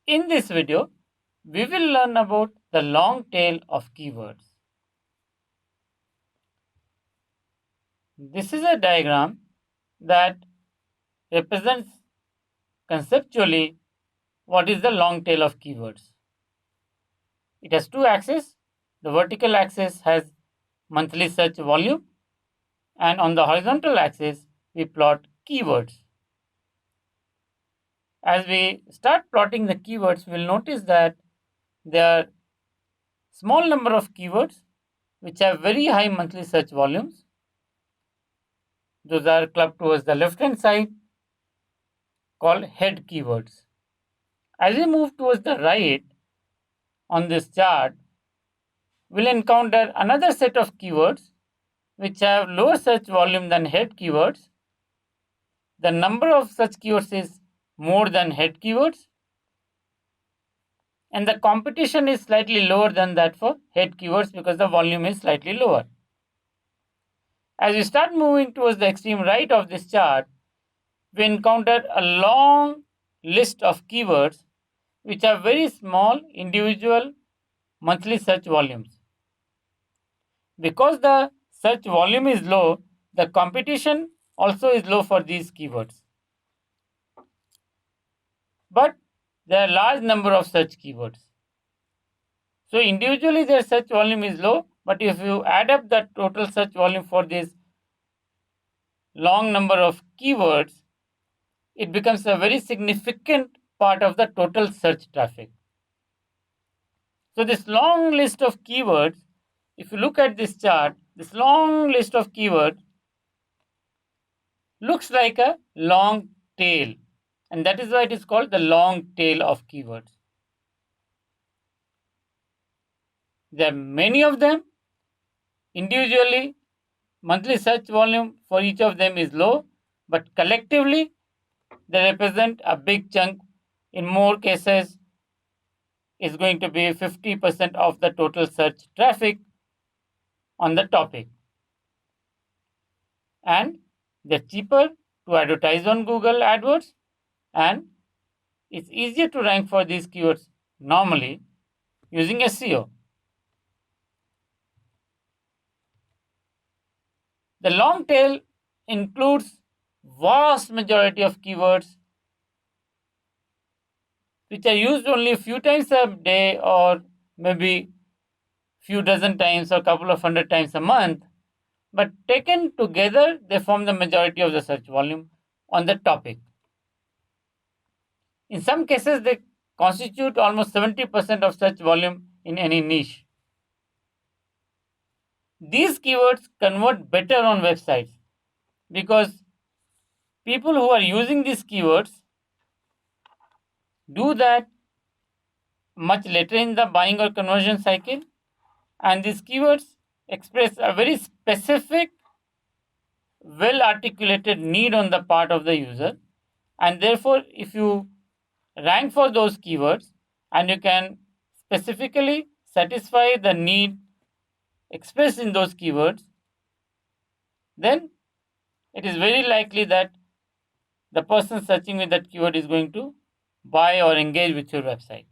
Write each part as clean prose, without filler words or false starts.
In this video, we will learn about the long tail of keywords. This is a diagram that represents conceptually what is the long tail of keywords. It has two axes. The vertical axis has monthly search volume, and on the horizontal axis, we plot keywords. As we start plotting the keywords, we'll notice that there are small number of keywords which have very high monthly search volumes. Those are clubbed towards the left hand side, called head keywords. As we move towards the right on this chart, we'll encounter another set of keywords which have lower search volume than head keywords. The number of such keywords is more than head keywords, and the competition is slightly lower than that for head keywords because the volume is slightly lower. As we start moving towards the extreme right of this chart, we encounter a long list of keywords which have very small individual monthly search volumes. Because the search volume is low, the competition also is low for these keywords. But there are large number of such keywords. So individually their search volume is low, but if you add up the total search volume for this long number of keywords, it becomes a very significant part of the total search traffic. So this long list of keywords, if you look at this chart, this long list of keywords looks like a long tail, and that is why it is called the long tail of keywords. There are many of them. Individually, monthly search volume for each of them is low, but collectively, they represent a big chunk. In more cases, is going to be 50% of the total search traffic on the topic. And they're cheaper to advertise on Google AdWords, and it's easier to rank for these keywords normally using SEO. The long tail includes vast majority of keywords which are used only a few times a day or maybe few dozen times or a couple of hundred times a month, but taken together they form the majority of the search volume on the topic. In some cases they constitute almost 70% of search volume in any niche. These keywords convert better on websites because people who are using these keywords do that much later in the buying or conversion cycle, and these keywords express a very specific, well articulated need on the part of the user, and therefore if you rank for those keywords and you can specifically satisfy the need expressed in those keywords, then it is very likely that the person searching with that keyword is going to buy or engage with your website.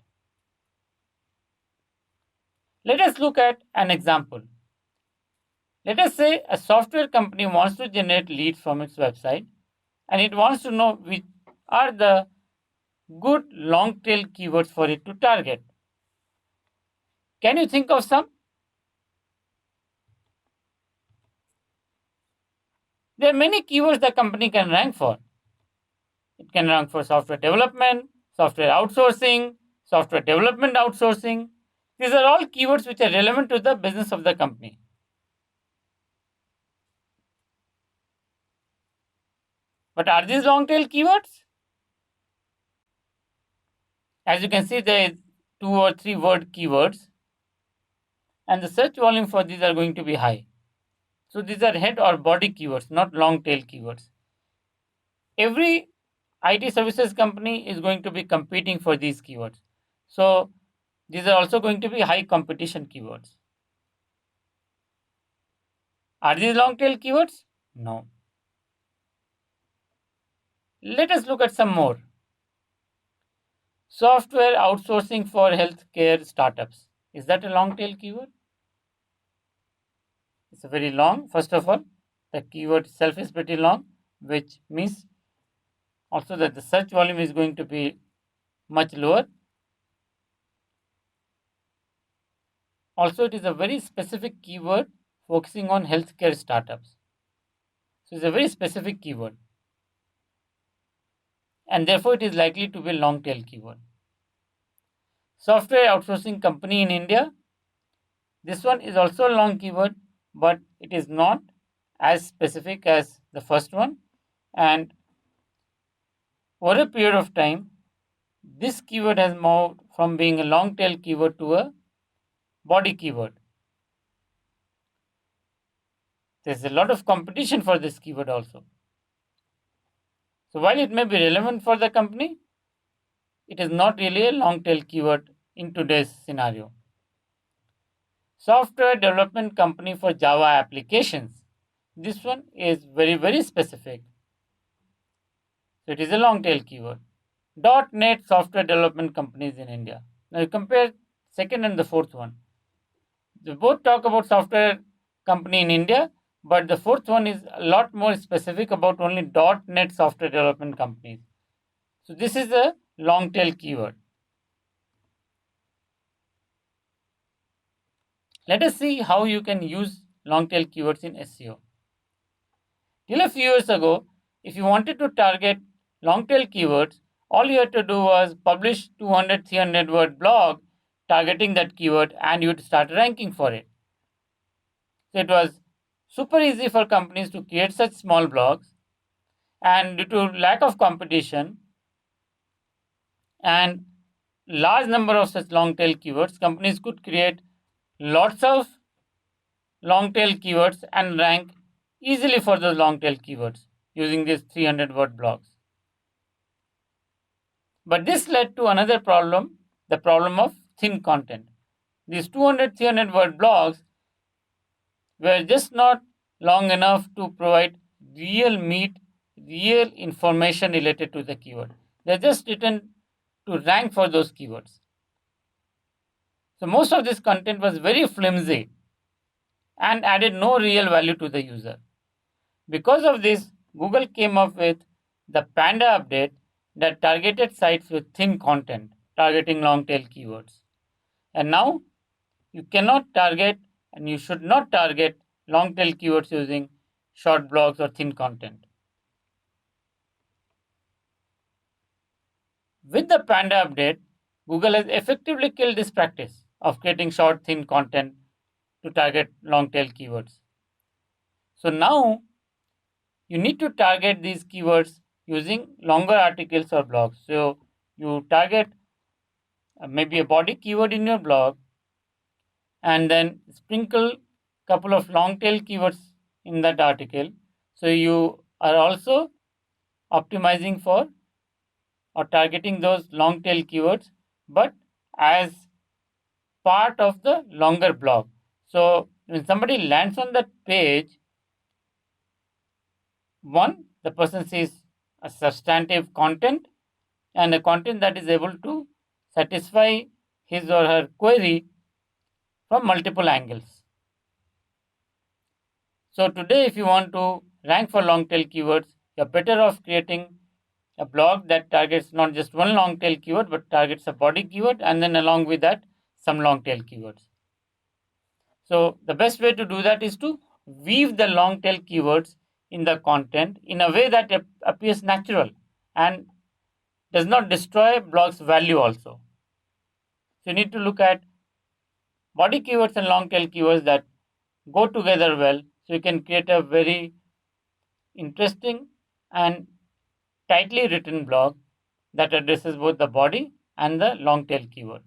Let us look at an example. Let us say a software company wants to generate leads from its website and it wants to know which are the good long tail keywords for it to target. Can you think of some? There are many keywords the company can rank for. It can rank for software development, software outsourcing, software development outsourcing. These are all keywords which are relevant to the business of the company. But are these long tail keywords? As you can see, there is 2 or 3 word keywords, and the search volume for these are going to be high. So these are head or body keywords, not long tail keywords. Every IT services company is going to be competing for these keywords. So these are also going to be high competition keywords. Are these long tail keywords? No. Let us look at some more. Software outsourcing for healthcare startups. Is that a long tail keyword? It's a very long. First of all, the keyword itself is pretty long, which means also that the search volume is going to be much lower. Also, it is a very specific keyword focusing on healthcare startups. So, it's a very specific keyword, and therefore, it is likely to be a long tail keyword. Software outsourcing company in India. This one is also a long keyword, but it is not as specific as the first one. And over a period of time, this keyword has moved from being a long tail keyword to a body keyword. There's a lot of competition for this keyword also. So while it may be relevant for the company, it is not really a long tail keyword in today's scenario. Software development company for Java applications. This one is very specific. So it is a long tail keyword. .NET software development companies in India. Now you compare second and the fourth one. They both talk about software company in India, but the fourth one is a lot more specific about only .NET software development companies. So this is a long tail keyword. Let us see how you can use long tail keywords in SEO. Till a few years ago, if you wanted to target long tail keywords, all you had to do was publish 200, 300 word blog targeting that keyword and you would start ranking for it. So it was super easy for companies to create such small blogs, and due to lack of competition and large number of such long tail keywords, companies could create lots of long tail keywords and rank easily for those long tail keywords using these 300 word blogs. But this led to another problem, the problem of thin content. These 200, 300 word blogs were just not long enough to provide real meat, real information related to the keyword. They're just written to rank for those keywords. So most of this content was very flimsy and added no real value to the user. Because of this, Google came up with the Panda update that targeted sites with thin content, targeting long tail keywords. And now you cannot target and you should not target long tail keywords using short blogs or thin content. With the Panda update, Google has effectively killed this practice of creating short, thin content to target long tail keywords. So now you need to target these keywords using longer articles or blogs. So you target maybe a body keyword in your blog and then sprinkle couple of long tail keywords in that article. So you are also optimizing for or targeting those long tail keywords, but as part of the longer blog. So when somebody lands on that page, one, the person sees a substantive content and a content that is able to satisfy his or her query from multiple angles. So today, if you want to rank for long tail keywords, you're better off creating a blog that targets not just one long tail keyword but targets a body keyword and then along with that some long tail keywords. So the best way to do that is to weave the long tail keywords in the content in a way that appears natural and does not destroy blog's value also. So you need to look at body keywords and long tail keywords that go together well so you can create a very interesting and tightly written blog that addresses both the body and the long tail keyword.